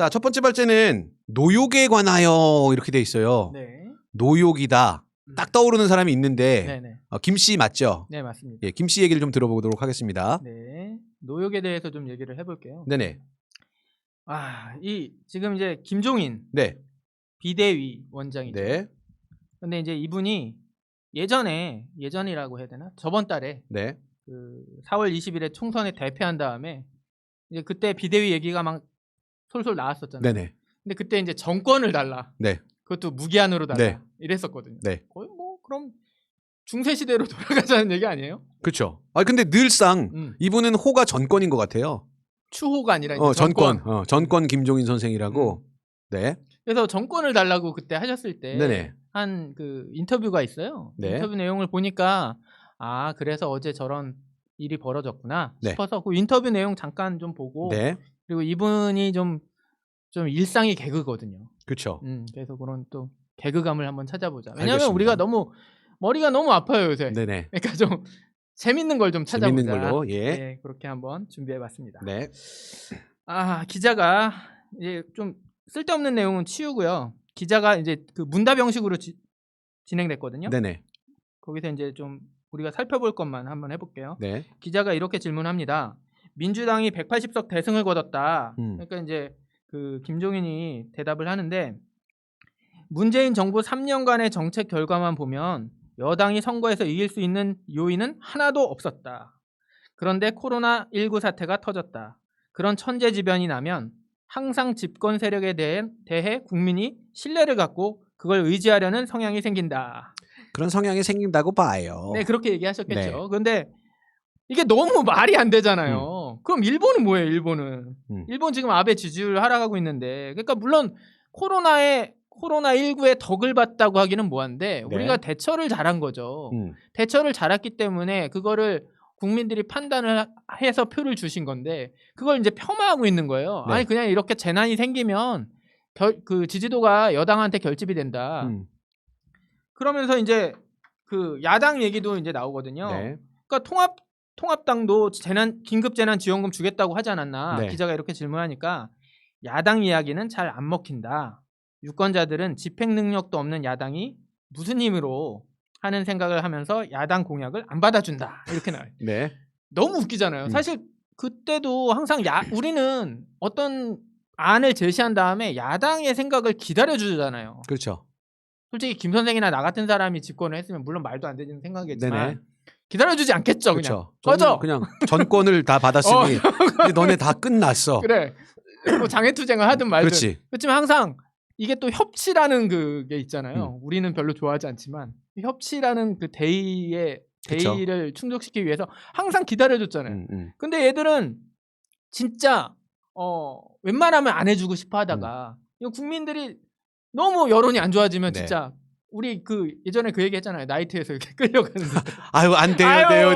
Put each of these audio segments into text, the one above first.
자, 첫 번째 발제는 노욕에 관하여 이렇게 돼 있어요. 네. 노욕이다. 딱 떠오르는 사람이 있는데 네네. 김 씨 맞죠? 네, 맞습니다. 예, 김 씨 얘기를 좀 들어보도록 하겠습니다. 네. 노역에 대해서 좀 얘기를 해볼게요. 네네. 지금 이제 김종인 네. 비대위 원장이죠. 네. 근데 이제 이분이 예전이라고 해야 되나? 저번 달에 네. 그 4월 20일에 총선에 대패한 다음에 이제 그때 비대위 얘기가 막 솔솔 나왔었잖아요. 네네. 근데 그때 이제 정권을 달라. 네. 그것도 무기한으로 달라. 네. 이랬었거든요. 네. 거의 뭐 그럼 중세 시대로 돌아가자는 얘기 아니에요? 그렇죠. 근데 늘상 이분은 호가 전권인 것 같아요. 추호가 아니라 이제 전권 김종인 선생이라고. 네. 그래서 정권을 달라고 그때 하셨을 때 네네. 한 그 인터뷰가 있어요. 네. 인터뷰 내용을 보니까 그래서 어제 저런 일이 벌어졌구나 네. 싶어서 그 인터뷰 내용 잠깐 좀 보고 네. 그리고 이분이 좀 일상이 개그거든요. 그렇죠. 그래서 그런 또 개그감을 한번 찾아보자. 왜냐하면 알겠습니다. 우리가 머리가 너무 아파요 요새. 네네. 그러니까 좀 재밌는 걸 좀 찾아보자. 재밌는 걸로. 예. 네, 그렇게 한번 준비해봤습니다. 네. 기자가 이제 좀 쓸데없는 내용은 치우고요. 기자가 이제 그 문답 형식으로 진행됐거든요. 네네. 거기서 이제 좀 우리가 살펴볼 것만 한번 해볼게요. 네. 기자가 이렇게 질문합니다. 민주당이 180석 대승을 거뒀다. 그러니까 이제 그 김종인이 대답을 하는데 문재인 정부 3년간의 정책 결과만 보면 여당이 선거에서 이길 수 있는 요인은 하나도 없었다. 그런데 코로나19 사태가 터졌다. 그런 천재지변이 나면 항상 집권 세력에 대해 국민이 신뢰를 갖고 그걸 의지하려는 성향이 생긴다. 그런 성향이 생긴다고 봐요. 네, 그렇게 얘기하셨겠죠. 네. 그런데 이게 너무 말이 안 되잖아요. 그럼 일본은 뭐예요, 일본은? 일본 지금 아베 지지율 하락하고 있는데. 그러니까 물론 코로나19의 덕을 봤다고 하기는 뭐한데 네. 우리가 대처를 잘한 거죠. 대처를 잘했기 때문에 그거를 국민들이 판단을 해서 표를 주신 건데 그걸 이제 폄하하고 있는 거예요. 네. 아니 그냥 이렇게 재난이 생기면 그 지지도가 여당한테 결집이 된다. 그러면서 이제 그 야당 얘기도 이제 나오거든요. 네. 그러니까 통합당도 긴급 재난 지원금 주겠다고 하지 않았나? 네. 기자가 이렇게 질문하니까 야당 이야기는 잘 안 먹힌다. 유권자들은 집행 능력도 없는 야당이 무슨 힘으로 하는 생각을 하면서 야당 공약을 안 받아준다. 이렇게 나와요. 네. 너무 웃기잖아요. 사실 그때도 항상 우리는 어떤 안을 제시한 다음에 야당의 생각을 기다려주잖아요. 그렇죠. 솔직히 김 선생이나 나 같은 사람이 집권을 했으면 물론 말도 안 되는 생각이겠지만 네네. 기다려주지 않겠죠. 그렇죠. 그냥 꺼져. 그냥 전권을 다 받았으니 이제 너네 다 끝났어. 그래. 뭐 장애투쟁을 하든 말든. 그렇지. 그렇지만 항상 이게 또 협치라는 그게 있잖아요. 우리는 별로 좋아하지 않지만 협치라는 그 대의를 충족시키기 위해서 항상 기다려줬잖아요. 근데 얘들은 진짜 웬만하면 안 해주고 싶어 하다가 이거 국민들이 너무 여론이 안 좋아지면 네. 진짜 우리 그 예전에 그 얘기 했잖아요. 나이트에서 이렇게 끌려가는 아유 안 돼요. 안 돼요.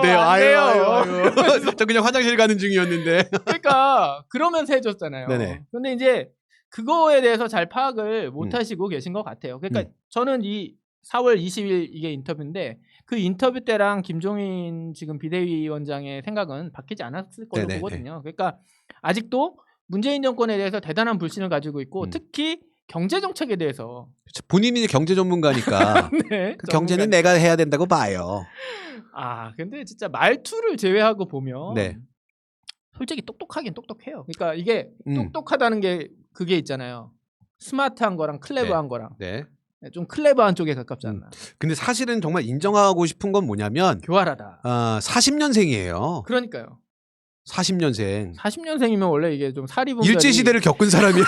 저 그냥 화장실 가는 중이었는데. 그러니까 그러면서 해줬잖아요. 네네. 근데 이제 그거에 대해서 잘 파악을 못 하시고 계신 것 같아요. 그러니까 저는 이 4월 20일 이게 인터뷰인데 그 인터뷰 때랑 김종인 지금 비대위원장의 생각은 바뀌지 않았을 걸로 네네. 보거든요. 그러니까 아직도 문재인 정권에 대해서 대단한 불신을 가지고 있고 특히 경제 정책에 대해서 본인이 경제 전문가니까 네, 그 경제는 내가 해야 된다고 봐요. 근데 진짜 말투를 제외하고 보면 네. 솔직히 똑똑하긴 똑똑해요. 그러니까 이게 똑똑하다는 게 그게 있잖아요. 스마트한 거랑 클레버한 거랑 네. 좀 클레버한 쪽에 가깝지 않나. 근데 사실은 정말 인정하고 싶은 건 뭐냐면 교활하다. 40년생이에요. 그러니까요. 40년생. 40년생이면 원래 이게 좀 사리분별이 일제시대를 겪은 사람이야.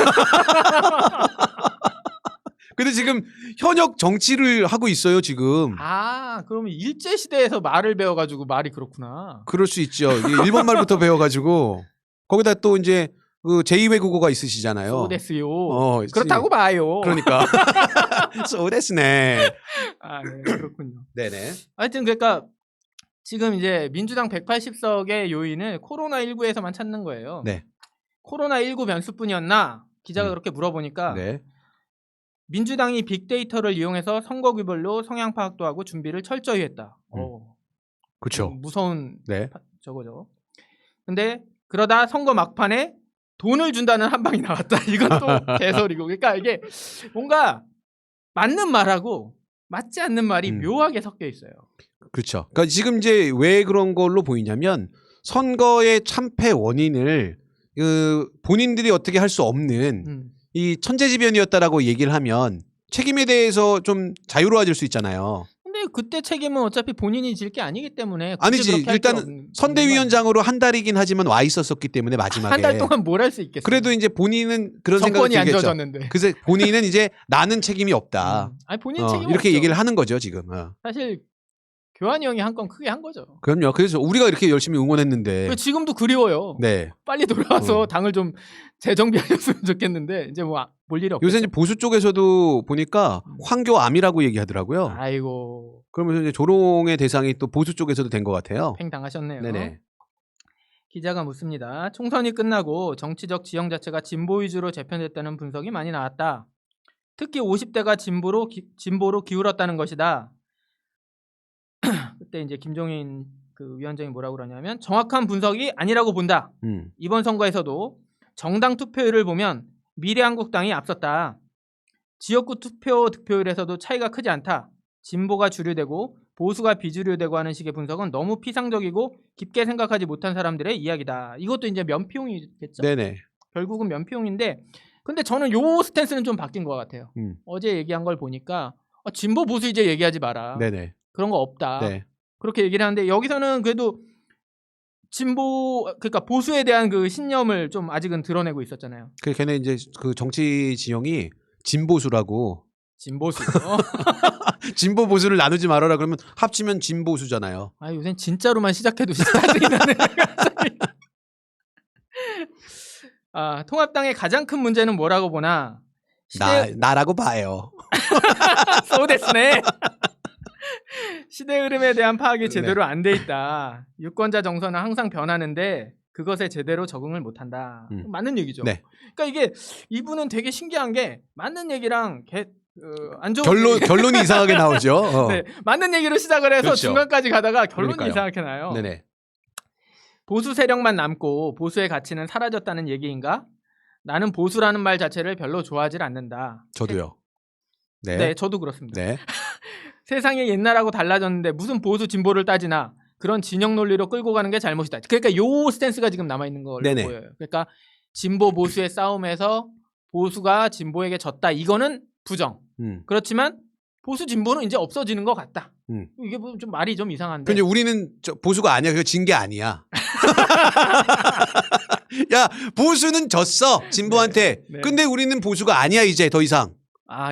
근데 지금 현역 정치를 하고 있어요 지금. 그러면 일제시대에서 말을 배워가지고 말이 그렇구나. 그럴 수 있죠. 일본 말부터 배워가지고 거기다 또 이제 그 제2외국어가 있으시잖아요. 소데스요. 그렇다고 그렇다고 봐요. 그러니까. 소데스네. 네, 그렇군요. 네네. 하여튼 그러니까 지금 이제 민주당 180석의 요인을 코로나19에서만 찾는 거예요. 네. 코로나19 변수뿐이었나? 기자가 그렇게 물어보니까 네. 민주당이 빅데이터를 이용해서 선거구별로 성향 파악도 하고 준비를 철저히 했다. 그렇죠. 무서운 네. 저거죠. 근데 그러다 선거 막판에 돈을 준다는 한 방이 나왔다. 이건 또 개소리고. 그러니까 이게 뭔가 맞는 말하고 맞지 않는 말이 묘하게 섞여 있어요. 그렇죠. 그러니까 지금 이제 왜 그런 걸로 보이냐면 선거의 참패 원인을 본인들이 어떻게 할 수 없는 이 천재지변이었다라고 얘기를 하면 책임에 대해서 좀 자유로워질 수 있잖아요. 근데 그때 책임은 어차피 본인이 질 게 아니기 때문에 아니지. 일단 선대위원장으로 한 달이긴 하지만 와 있었었기 때문에 마지막에 한 달 동안 뭘 할 수 있겠어요. 그래도 이제 본인은 그런 생각이 정권이 안 들겠죠. 져졌는데. 그래서 본인은 이제 나는 책임이 없다. 아니 본인 책임 이렇게 없죠. 얘기를 하는 거죠 지금. 사실 교환이 형이 한 건 크게 한 거죠. 그럼요. 그래서 우리가 이렇게 열심히 응원했는데 지금도 그리워요. 네. 빨리 돌아와서 당을 좀 재정비하셨으면 좋겠는데 이제 뭐 볼 일이 없겠죠. 요새 이제 보수 쪽에서도 보니까 황교암이라고 얘기하더라고요. 아이고. 그러면서 이제 조롱의 대상이 또 보수 쪽에서도 된 것 같아요. 팽 당하셨네요. 네네. 기자가 묻습니다. 총선이 끝나고 정치적 지형 자체가 진보 위주로 재편됐다는 분석이 많이 나왔다. 특히 50대가 진보로 기울었다는 것이다. 그때 이제 김종인 그 위원장이 뭐라고 그러냐면 정확한 분석이 아니라고 본다. 이번 선거에서도 정당 투표율을 보면 미래한국당이 앞섰다. 지역구 투표 득표율에서도 차이가 크지 않다. 진보가 주류되고 보수가 비주류되고 하는 식의 분석은 너무 피상적이고 깊게 생각하지 못한 사람들의 이야기다. 이것도 이제 면피용이겠죠. 네네. 결국은 면피용인데, 근데 저는 요 스탠스는 좀 바뀐 것 같아요. 어제 얘기한 걸 보니까 진보 보수 이제 얘기하지 마라. 네네. 그런 거 없다. 네. 그렇게 얘기를 하는데 여기서는 그래도 진보 그러니까 보수에 대한 그 신념을 좀 아직은 드러내고 있었잖아요. 그 걔네 이제 그 정치 지형이 진보수라고. 진보수. 진보 보수를 나누지 말아라 그러면 합치면 진보수잖아요. 아 요새 진짜로만 시작해도 짜증이 나네. 통합당의 가장 큰 문제는 뭐라고 보나? 나라고 봐요. 소데스네. 시대 흐름에 대한 파악이 제대로 안 돼 있다. 유권자 정서는 항상 변하는데 그것에 제대로 적응을 못한다. 맞는 얘기죠. 네. 그러니까 이게 이분은 되게 신기한 게 맞는 얘기랑 안 좋은 결론이 이상하게 나오죠. 네, 맞는 얘기로 시작을 해서 그렇죠. 중간까지 가다가 결론이 그러니까요. 이상하게 나요. 네네. 보수 세력만 남고 보수의 가치는 사라졌다는 얘기인가? 나는 보수라는 말 자체를 별로 좋아하지 않는다. 저도요. 네, 저도 그렇습니다. 네. 세상이 옛날하고 달라졌는데 무슨 보수 진보를 따지나 그런 진영 논리로 끌고 가는 게 잘못이다. 그러니까 요 스탠스가 지금 남아 있는 걸로 네네. 보여요. 그러니까 진보 보수의 싸움에서 보수가 진보에게 졌다. 이거는 부정. 그렇지만 보수 진보는 이제 없어지는 것 같다. 이게 뭐 좀 말이 좀 이상한데. 근데 우리는 보수가 아니야. 그거 진 게 아니야. 야, 보수는 졌어. 진보한테. 네. 근데 우리는 보수가 아니야 이제 더 이상.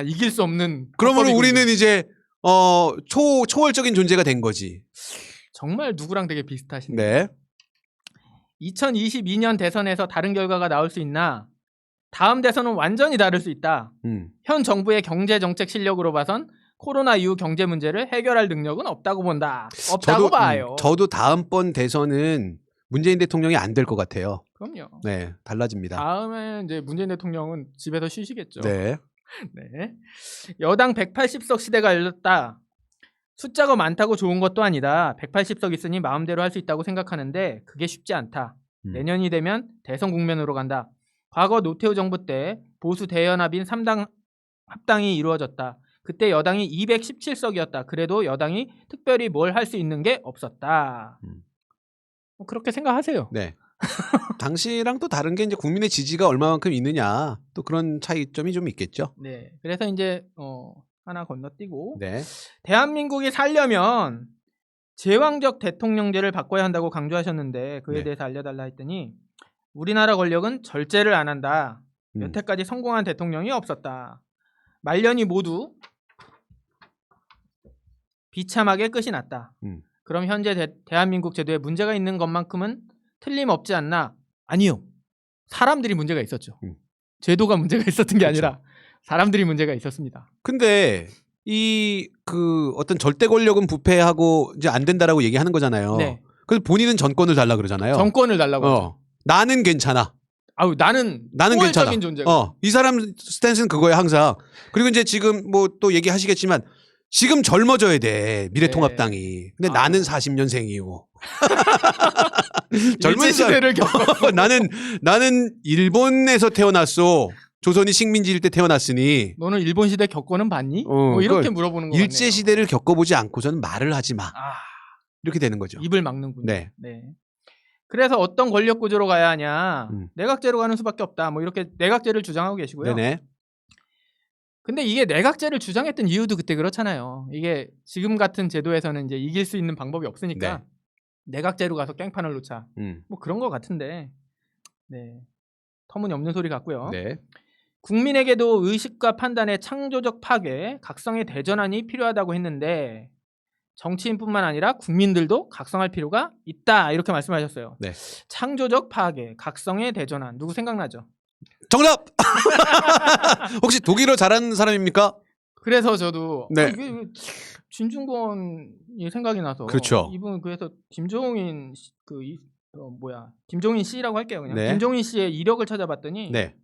이길 수 없는. 그러므로 합법이군요. 우리는 이제 초월적인 존재가 된 거지. 정말 누구랑 되게 비슷하신데. 네. 2022년 대선에서 다른 결과가 나올 수 있나? 다음 대선은 완전히 다를 수 있다. 현 정부의 경제 정책 실력으로 봐선 코로나 이후 경제 문제를 해결할 능력은 없다고 본다. 없다고 봐요. 저도 다음번 대선은 문재인 대통령이 안 될 것 같아요. 그럼요. 네, 달라집니다. 다음에 이제 문재인 대통령은 집에서 쉬시겠죠. 네. 네. 여당 180석 시대가 열렸다. 숫자가 많다고 좋은 것도 아니다. 180석 있으니 마음대로 할 수 있다고 생각하는데 그게 쉽지 않다. 내년이 되면 대선 국면으로 간다. 과거 노태우 정부 때 보수 대연합인 3당 합당이 이루어졌다. 그때 여당이 217석이었다. 그래도 여당이 특별히 뭘 할 수 있는 게 없었다. 그렇게 생각하세요. 네. 당시랑 또 다른 게 이제 국민의 지지가 얼마만큼 있느냐 또 그런 차이점이 좀 있겠죠. 네. 그래서 이제 하나 건너뛰고 네. 대한민국이 살려면 제왕적 대통령제를 바꿔야 한다고 강조하셨는데 그에 네. 대해서 알려달라 했더니 우리나라 권력은 절제를 안 한다. 여태까지 성공한 대통령이 없었다. 말년이 모두 비참하게 끝이 났다. 그럼 현재 대한민국 제도에 문제가 있는 것만큼은 틀림없지 않나? 아니요. 사람들이 문제가 있었죠. 제도가 문제가 있었던 게 그렇죠. 아니라 사람들이 문제가 있었습니다. 근데 어떤 절대 권력은 부패하고 이제 안 된다라고 얘기하는 거잖아요. 네. 그래서 본인은 전권을 달라 그러잖아요. 정권을 달라고 하죠. 나는 괜찮아. 나는 괜찮아. 존재가. 이 사람 스탠스는 그거예요, 항상. 그리고 이제 지금 뭐 또 얘기하시겠지만 지금 젊어져야 돼. 미래통합당이. 근데 나는 40년생이고. 젊은 시대를 겪었어. 나는 일본에서 태어났어. 조선이 식민지일 때 태어났으니. 너는 일본 시대 겪고는 봤니? 뭐 이렇게 물어보는 거 같네요. 일제 시대를 겪어보지 않고서는 말을 하지 마. 이렇게 되는 거죠. 입을 막는군요. 네. 그래서 어떤 권력 구조로 가야 하냐. 내각제로 가는 수밖에 없다. 뭐 이렇게 내각제를 주장하고 계시고요. 네네. 근데 이게 내각제를 주장했던 이유도 그때 그렇잖아요. 이게 지금 같은 제도에서는 이제 이길 수 있는 방법이 없으니까 내각제로 가서 깽판을 놓자. 뭐 그런 거 같은데. 네. 터무니없는 소리 같고요. 네. 국민에게도 의식과 판단의 창조적 파괴, 각성의 대전환이 필요하다고 했는데 정치인뿐만 아니라 국민들도 각성할 필요가 있다. 이렇게 말씀하셨어요. 네. 창조적 파괴, 각성의 대전환. 누구 생각나죠? 정답! 혹시 독일어 잘하는 사람입니까? 그래서 저도 네. 이게 진중권이 생각이 나서 그렇죠. 이분 그래서 김종인 김종인 씨라고 할게요. 그냥 네. 김종인 씨의 이력을 찾아봤더니 네.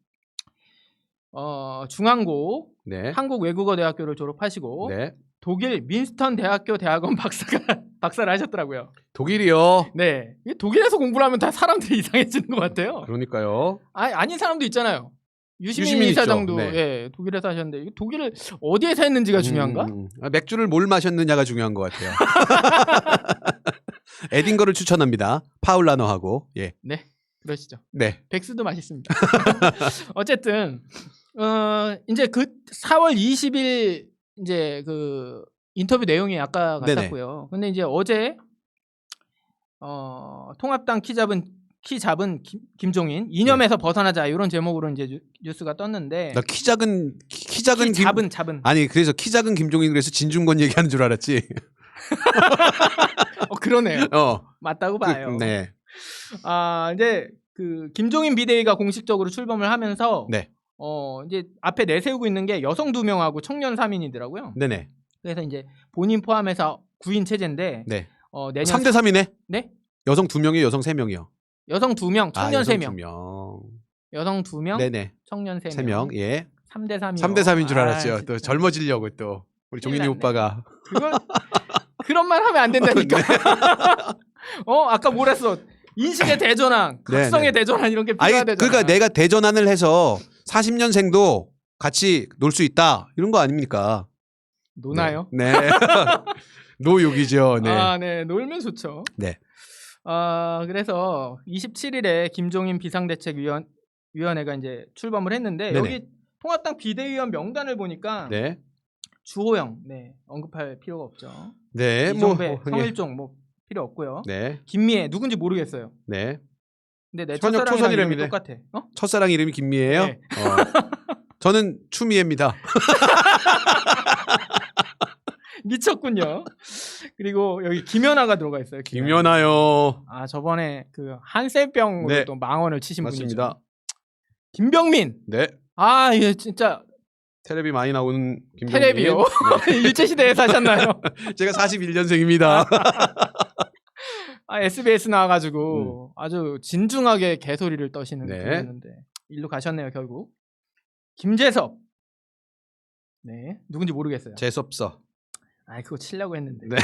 중앙고 네. 한국외국어대학교를 졸업하시고 네. 독일 민스턴 대학교 대학원 박사를 하셨더라고요. 독일이요. 네, 독일에서 공부를 하면 다 사람들이 이상해지는 것 같아요. 그러니까요. 아닌 사람도 있잖아요. 유시민 있죠. 이사장도 네. 독일에서 하셨는데 독일을 어디에서 했는지가 중요한가? 맥주를 뭘 마셨느냐가 중요한 것 같아요. 에딘거를 추천합니다. 파울라노하고. 예. 네, 그러시죠. 네. 백스도 맛있습니다. 어쨌든 이제 그 4월 20일 이제 그 인터뷰 내용이 아까 같았고요. 근데 이제 어제 통합당 키 잡은 김종인 이념에서 벗어나자 이런 제목으로 이제 뉴스가 떴는데 나 키 작은 잡은 아니 그래서 키 작은 김종인 그래서 진중권 얘기하는 줄 알았지. 그러네요. 맞다고 봐요. 네. 이제 그 김종인 비대위가 공식적으로 출범을 하면서 네. 이제 앞에 내세우고 있는 게 여성 2명하고 청년 3인이더라고요. 네네. 그래서 이제 본인 포함해서 9인 체제인데 네. 내년 3대 3이네. 네? 여성 2명이 여성 3명이요. 여성 2명, 청년 3명. 2명. 여성 2명, 네네. 청년 3명. 3명. 예. 3대 3이요. 3대 3인 줄 알았죠. 진짜. 또 젊어지려고 또 우리 종인이 오빠가. 그런 말 하면 안 된다니까. 아까 뭐랬어? 인식의 대전환, 각성의 대전환 이런 게 필요해야 되잖아. 그러니까 내가 대전환을 해서 40년생도 같이 놀 수 있다 이런 거 아닙니까? 노나요? 네. 노욕이죠. 네. 네. 놀면 좋죠. 네. 그래서 27일에 김종인 비상대책위원회가 이제 출범을 했는데 네네. 여기 통합당 비대위원 명단을 보니까 네. 주호영 언급할 필요가 없죠. 네. 이종배, 성일종 필요 없고요. 네. 김미애 누군지 모르겠어요. 네. 근데 내 현역 첫사랑 이름이 초선이랍니다. 똑같아. 첫사랑 이름이 김미애예요? 네. 저는 추미애입니다. 미쳤군요. 그리고 여기 김연아가 들어가 있어요. 김연아요. 저번에 그 한센병으로 또 망언을 치신 맞습니다. 분이죠. 김병민. 네. 이게 진짜 테레비 많이 나오는 김병민. 테레비요? 네. 일제시대에서 하셨나요? 제가 41년생입니다. SBS 나와가지고 아주 진중하게 개소리를 떠시는 네. 분이었는데 일로 가셨네요 결국. 김재섭. 네, 누군지 모르겠어요. 재수없어. 그거 치려고 했는데. 네.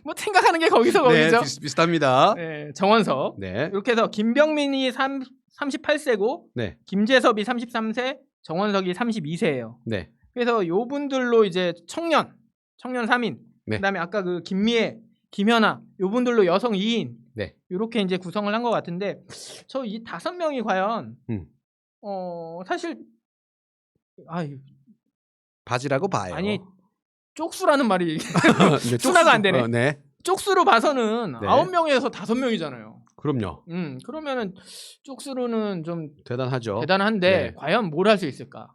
뭐 생각하는 게 거기서 네, 거기죠. 비슷합니다. 네, 정원석. 네. 이렇게 해서 김병민이 38세고 네. 김재섭이 33세, 정원석이 32세예요. 네. 그래서 요 분들로 이제 청년 3인. 네. 그다음에 아까 그 김미애, 김연아 요 분들로 여성 2인. 네. 이렇게 이제 구성을 한 것 같은데 저 이 5명이 과연 사실 바지라고 봐요. 아니 쪽수라는 말이 네, 순화가 안 되네. 네. 쪽수로 봐서는 네. 9명에서 5명이잖아요. 그럼요. 그러면은 쪽수로는 좀 대단하죠. 대단한데 네. 과연 뭘 할 수 있을까?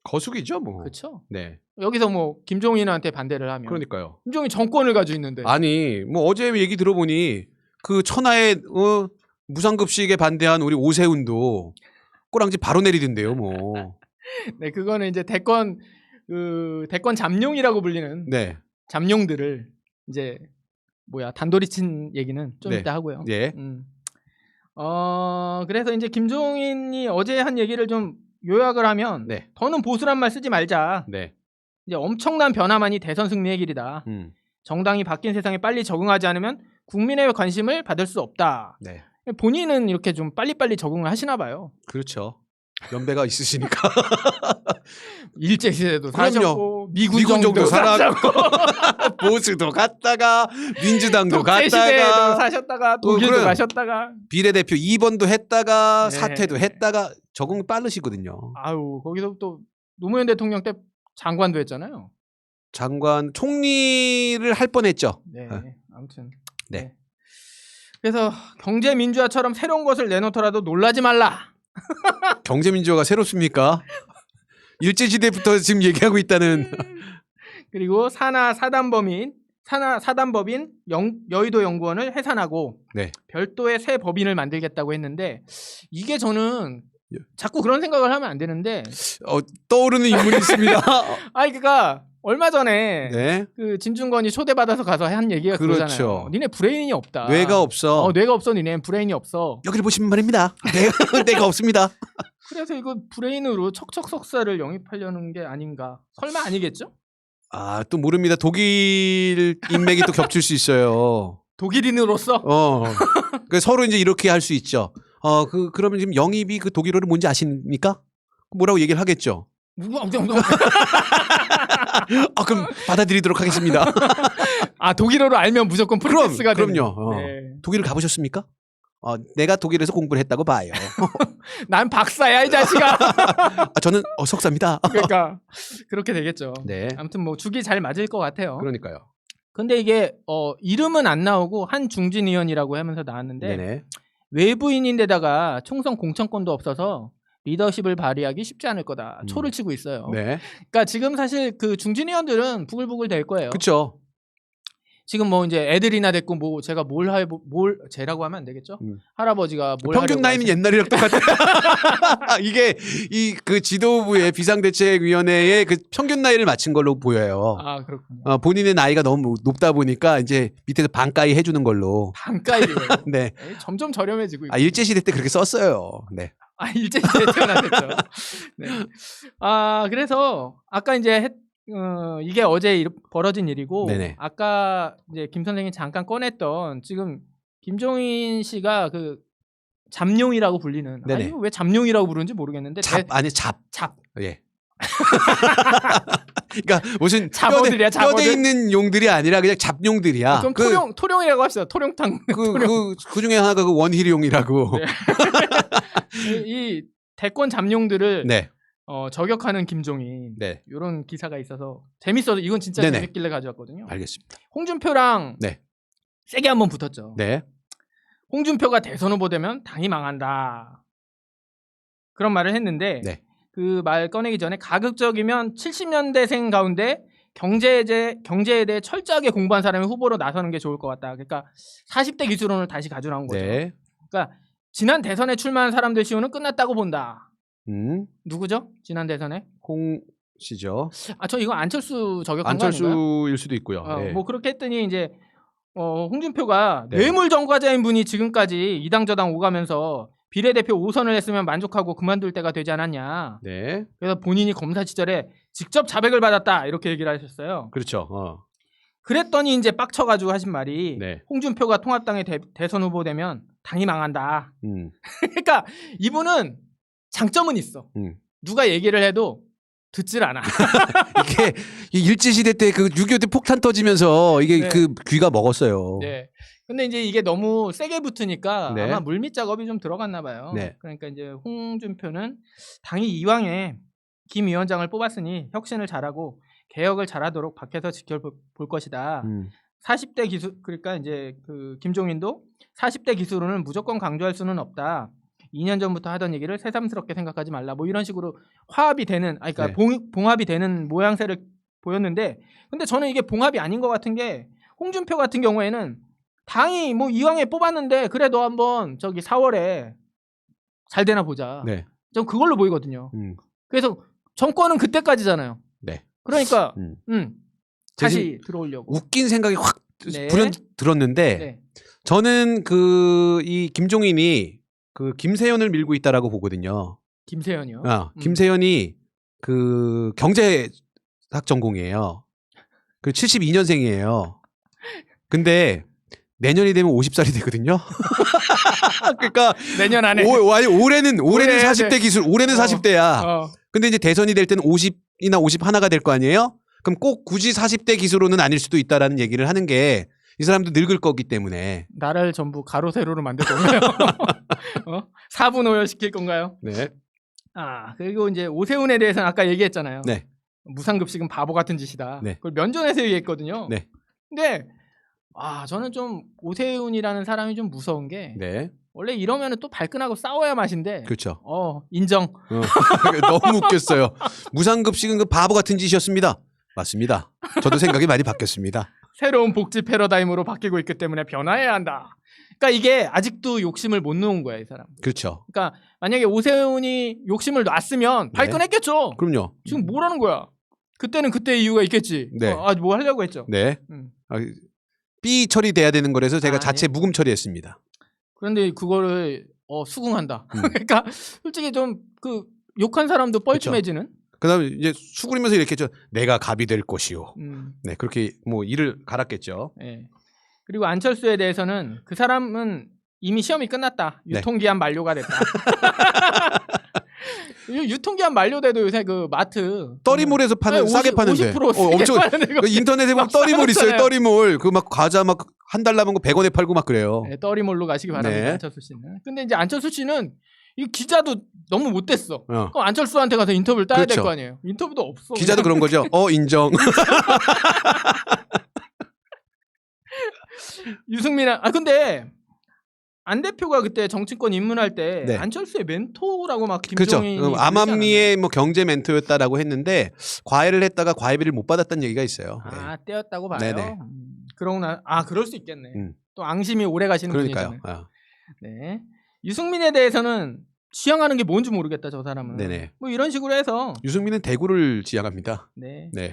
거수기죠, 뭐. 그렇죠. 네. 여기서 뭐 김종인한테 반대를 하면 그러니까요. 김종인 정권을 가지고 있는데 아니, 뭐 어제 얘기 들어보니 그 천하의 무상급식에 반대한 우리 오세훈도 꼬랑지 바로 내리던데요, 뭐. 네, 그거는 이제 대권 잠룡이라고 불리는 네. 잠룡들을 이제 단도리 친 얘기는 좀 네. 이따 하고요. 예. 그래서 이제 김종인이 어제 한 얘기를 좀 요약을 하면 네. 더는 보수란 말 쓰지 말자. 네. 이제 엄청난 변화만이 대선 승리의 길이다. 정당이 바뀐 세상에 빨리 적응하지 않으면 국민의 관심을 받을 수 없다. 네. 본인은 이렇게 좀 빨리빨리 적응을 하시나 봐요. 그렇죠. 연배가 있으시니까. 일제시대도 그럼요. 사셨고 미군정도 살았고 보수도 갔다가 민주당도 갔다가 사셨다가 독일도 그래요. 가셨다가 비례대표 2번도 했다가 네. 사퇴도 했다가 적응이 빠르시거든요. 아유 거기서 또 노무현 대통령 때 장관도 했잖아요. 장관 총리를 할 뻔했죠. 네. 어. 아무튼 네. 그래서 경제 민주화처럼 새로운 것을 내놓더라도 놀라지 말라. 경제민주화가 새롭습니까? 일제시대부터 지금 얘기하고 있다는. 그리고 사단법인 여의도 연구원을 해산하고 네. 별도의 새 법인을 만들겠다고 했는데 이게 저는 자꾸 그런 생각을 하면 안 되는데 떠오르는 인물이 있습니다. 아니 그러니까 얼마 전에 네. 그 진중권이 초대받아서 가서 한 얘기가 그렇죠. 그거잖아요. 니네 브레인이 없다. 뇌가 없어. 뇌가 없어. 니네 브레인이 없어. 여기를 보시면 말입니다. 뇌가 없습니다. 그래서 이거 브레인으로 척척석사를 영입하려는 게 아닌가. 설마 아니겠죠? 아, 또 모릅니다. 독일 인맥이 또 겹칠 수 있어요. 독일인으로서 그 서로 이제 이렇게 할 수 있죠. 그러면 지금 영입이 그 독일어를 뭔지 아십니까? 뭐라고 얘기를 하겠죠. 그럼 받아들이도록 하겠습니다. 아 독일어로 알면 무조건 프로세스가 되는. 그럼요. 네. 독일을 가보셨습니까? 내가 독일에서 공부를 했다고 봐요. 난 박사야 이 자식아. 저는 석사입니다. 그러니까 그렇게 되겠죠. 네. 아무튼 뭐 죽이 잘 맞을 것 같아요. 그러니까요. 근데 이게 이름은 안 나오고 한중진 의원이라고 하면서 나왔는데 네네. 외부인인데다가 총선 공천권도 없어서 리더십을 발휘하기 쉽지 않을 거다. 초를 치고 있어요. 네. 그러니까 지금 사실 그 중진 의원들은 부글부글 될 거예요. 그렇죠. 지금 뭐 이제 애들이나 됐고 뭐 제가 뭘 쟤라고 하면 안 되겠죠? 할아버지가 뭘 평균 하려고 나이는 하세요? 옛날이랑 똑같아요. 이게 그 지도부의 비상대책위원회의 그 평균 나이를 맞춘 걸로 보여요. 아 그렇군요. 본인의 나이가 너무 높다 보니까 이제 밑에서 반가이 해주는 걸로. 반가이래요. 네. 점점 저렴해지고 있고. 일제시대 때 그렇게 썼어요. 네. 일제시대에 태어났죠. 네. 그래서 아까 이제 이게 어제 벌어진 일이고 네네. 아까 이제 김 선생이 잠깐 꺼냈던 지금 김종인 씨가 그 잠룡이라고 불리는 네네. 왜 잠룡이라고 부르는지 모르겠는데 잡. 예. 그러니까 무슨 잡어들이야, 잡어들? 뼈대 있는 용들이 아니라 그냥 잡용들이야. 그럼 토룡이라고 합시다. 토룡탕. 그 중에 하나가 그 원희룡이라고. 네. 이 대권 잠룡들을 네. 저격하는 김종인 네. 이런 기사가 있어서 재밌어서 이건 진짜 네네. 재밌길래 가져왔거든요. 알겠습니다. 홍준표랑 네. 세게 한번 붙었죠. 네. 홍준표가 대선 후보 되면 당이 망한다. 그런 말을 했는데 네. 그 말 꺼내기 전에 가급적이면 70년대생 가운데 경제에 대해 철저하게 공부한 사람이 후보로 나서는 게 좋을 것 같다. 그러니까 40대 기술론을 다시 가져나온 거죠. 네. 그러니까 지난 대선에 출마한 사람들 시효는 끝났다고 본다. 누구죠? 지난 대선에? 홍 씨죠. 저 이거 안철수 저격한 거 아닌가요? 안철수일 수도 있고요. 네. 뭐 그렇게 했더니 이제 홍준표가 네. 뇌물 전과자인 분이 지금까지 이당 저당 오가면서 비례대표 5선을 했으면 만족하고 그만둘 때가 되지 않았냐. 네. 그래서 본인이 검사 시절에 직접 자백을 받았다 이렇게 얘기를 하셨어요. 그렇죠. 그랬더니 이제 빡쳐가지고 하신 말이 네. 홍준표가 통합당의 대선 후보 되면 당이 망한다. 그러니까 이분은 장점은 있어. 누가 얘기를 해도 듣질 않아. 이게 일제시대 때 그 6.25 때 폭탄 터지면서 이게 네. 그 귀가 먹었어요. 네. 근데 이제 이게 너무 세게 붙으니까 네. 아마 물밑 작업이 좀 들어갔나 봐요. 네. 그러니까 이제 홍준표는 당이 이왕에 김 위원장을 뽑았으니 혁신을 잘하고 개혁을 잘하도록 밖에서 지켜볼 것이다. 40대 기술 그러니까 이제 그 김종인도 40대 기술은 무조건 강조할 수는 없다. 2년 전부터 하던 얘기를 새삼스럽게 생각하지 말라. 뭐 이런 식으로 화합이 되는, 그러니까 네. 봉합이 되는 모양새를 보였는데, 근데 저는 이게 봉합이 아닌 것 같은 게 홍준표 같은 경우에는 당이 뭐 이왕에 뽑았는데 그래도 한번 저기 4월에 잘 되나 보자. 네. 전 그걸로 보이거든요. 그래서 정권은 그때까지잖아요. 네. 그러니까 다시 들어오려고. 웃긴 생각이 확 네. 들었는데 네. 저는 이 김종인이 그 김세연을 밀고 있다라고 보거든요. 김세연이요. 김세연이 그 경제학 전공이에요. 그 72년생이에요. 근데 내년이 되면 50살이 되거든요. 그러니까 내년 안에 올해는 올해 40대 기술, 올해는 40대야. 근데 이제 대선이 될 때는 50이나 51가 될 거 아니에요? 그럼 꼭 굳이 40대 기수로는 아닐 수도 있다라는 얘기를 하는 게 이 사람도 늙을 거기 때문에. 나라를 전부 가로 세로로 만들 건가요? 4분 오열시킬 건가요? 네. 그리고 이제 오세훈에 대해서는 아까 얘기했잖아요. 네. 무상급식은 바보 같은 짓이다. 네. 그걸 면전에서 얘기했거든요. 네. 근데 저는 좀 오세훈이라는 사람이 좀 무서운 게 네. 원래 이러면은 또 발끈하고 싸워야 맛인데. 그렇죠. 인정. 너무 웃겼어요. 무상급식은 그 바보 같은 짓이었습니다. 맞습니다. 저도 생각이 많이 바뀌었습니다. 새로운 복지 패러다임으로 바뀌고 있기 때문에 변화해야 한다. 그러니까 이게 아직도 욕심을 못 놓은 거야, 이 사람. 그렇죠. 그러니까 만약에 오세훈이 욕심을 놨으면 발끈했겠죠. 그럼요. 지금 뭐라는 거야? 그때는 그때의 이유가 있겠지. 네. 뭐 하려고 했죠. 네. 삐 처리돼야 되는 거라서 제가 자체 아니요. 묵음 처리했습니다. 그런데 그거를 수긍한다. 그러니까 솔직히 좀 그 욕한 사람도 뻘쭘해지는. 그다음에 이제 수그리면서 이렇게 했죠. 내가 갑이 될 것이요. 음. 네, 그렇게 뭐 이를 갈았겠죠. 네. 그리고 안철수에 대해서는 그 사람은 이미 시험이 끝났다. 네. 유통기한 만료가 됐다. 유통기한 만료돼도 요새 그 마트 떠리몰에서 파는 싸게 파는데 50% 엄청 파는데 그 인터넷에 막 떠리몰 있어요. 싸잖아요. 떠리몰 그 막 과자 막 한 달 남은 거 100원에 팔고 막 그래요. 네, 떠리몰로 가시기 바랍니다. 네. 안철수 씨는. 근데 이제 안철수 씨는 이 기자도 너무 못됐어. 어. 그럼 안철수한테 가서 인터뷰를 따야 될 그렇죠. 거 아니에요. 인터뷰도 없어. 기자도 그런 거죠. 인정. 유승민 근데 안 대표가 그때 정치권 입문할 때 네. 안철수의 멘토라고 막 그렇죠. 김종인이 암암리의 뭐 경제 멘토였다라고 했는데 과외를 했다가 과외비를 못 받았다는 얘기가 있어요. 네. 떼었다고 봐요. 네네. 그러고 그럴 수 있겠네. 음. 또 앙심이 오래 가시는 그러니까요. 분이잖아요. 네. 유승민에 대해서는 지향하는 게 뭔지 모르겠다, 저 사람은. 네네. 뭐 이런 식으로 해서. 유승민은 대구를 지향합니다. 네. 네.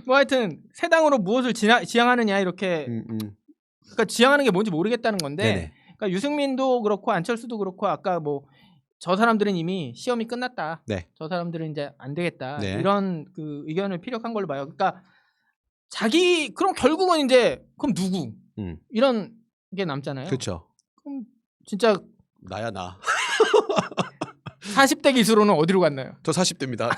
뭐 하여튼 새 당으로 무엇을 지향하느냐 이렇게. 그러니까 지향하는 게 뭔지 모르겠다는 건데. 네네. 그러니까 유승민도 그렇고 안철수도 그렇고 아까 뭐 저 사람들은 이미 시험이 끝났다. 네. 저 사람들은 이제 안 되겠다. 네. 이런 그 의견을 피력한 걸로 봐요. 그러니까 그럼 결국은 이제 그럼 누구? 이런 게 남잖아요. 그렇죠. 그럼 진짜 나야 나. 40대 기수로는 어디로 갔나요? 저 40대입니다.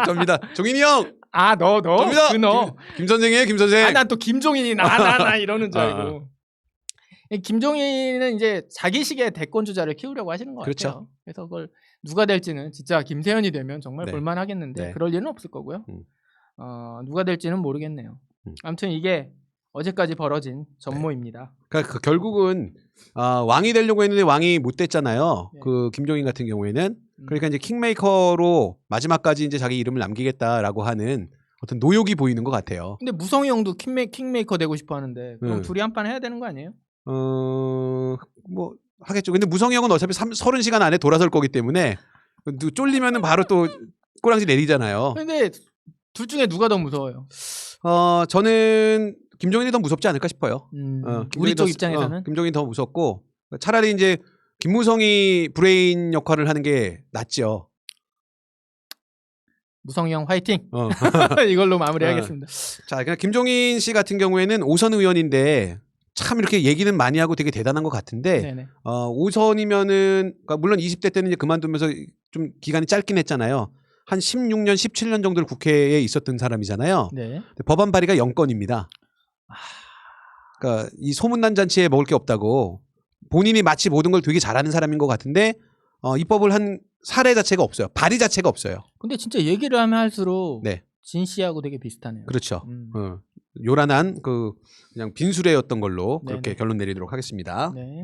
저입니다. 종인이 형. 너. 접니다. 그 너. 김 선생이에요, 김 선생. 난 또 김종인이 나 이러는 줄 알고. 김종인은 이제 자기식의 대권 주자를 키우려고 하시는 것 그렇죠. 같아요. 그래서 그걸 누가 될지는 진짜 김세현이 되면 정말 네. 볼만하겠는데 네. 그럴 일은 없을 거고요. 누가 될지는 모르겠네요. 아무튼 이게 어제까지 벌어진 전모입니다. 그러니까 결국은 왕이 되려고 했는데 왕이 못 됐잖아요. 네. 그 김종인 같은 경우에는 그러니까 이제 킹메이커로 마지막까지 이제 자기 이름을 남기겠다라고 하는 어떤 노욕이 보이는 것 같아요. 근데 무성이 형도 킹메이커 되고 싶어 하는데 그럼 둘이 한 판 해야 되는 거 아니에요? 뭐 하겠죠. 근데 무성이 형은 어차피 30시간 안에 돌아설 거기 때문에 쫄리면은 바로 또 꼬랑지 내리잖아요. 근데 둘 중에 누가 더 무서워요? 저는 김종인이 더 무섭지 않을까 싶어요. 우리 쪽 입장에서는 김종인이 더 무섭고 차라리 이제 김무성이 브레인 역할을 하는 게 낫죠. 무성이 형 화이팅. 이걸로 마무리하겠습니다. 자, 그냥 김종인 씨 같은 경우에는 5선 의원인데 참 이렇게 얘기는 많이 하고 되게 대단한 것 같은데 네네. 5선이면은 그러니까 물론 20대 때는 이제 그만두면서 좀 기간이 짧긴 했잖아요. 한 16년, 17년 정도를 국회에 있었던 사람이잖아요. 네. 법안 발의가 0건입니다. 그러니까 이 소문난 잔치에 먹을 게 없다고 본인이 마치 모든 걸 되게 잘하는 사람인 것 같은데 입법을 한 사례 자체가 없어요. 발의 자체가 없어요. 근데 진짜 얘기를 하면 할수록 네. 진 씨하고 되게 비슷하네요. 그렇죠. 요란한 그냥 빈수레였던 걸로 그렇게 네네. 결론 내리도록 하겠습니다. 네.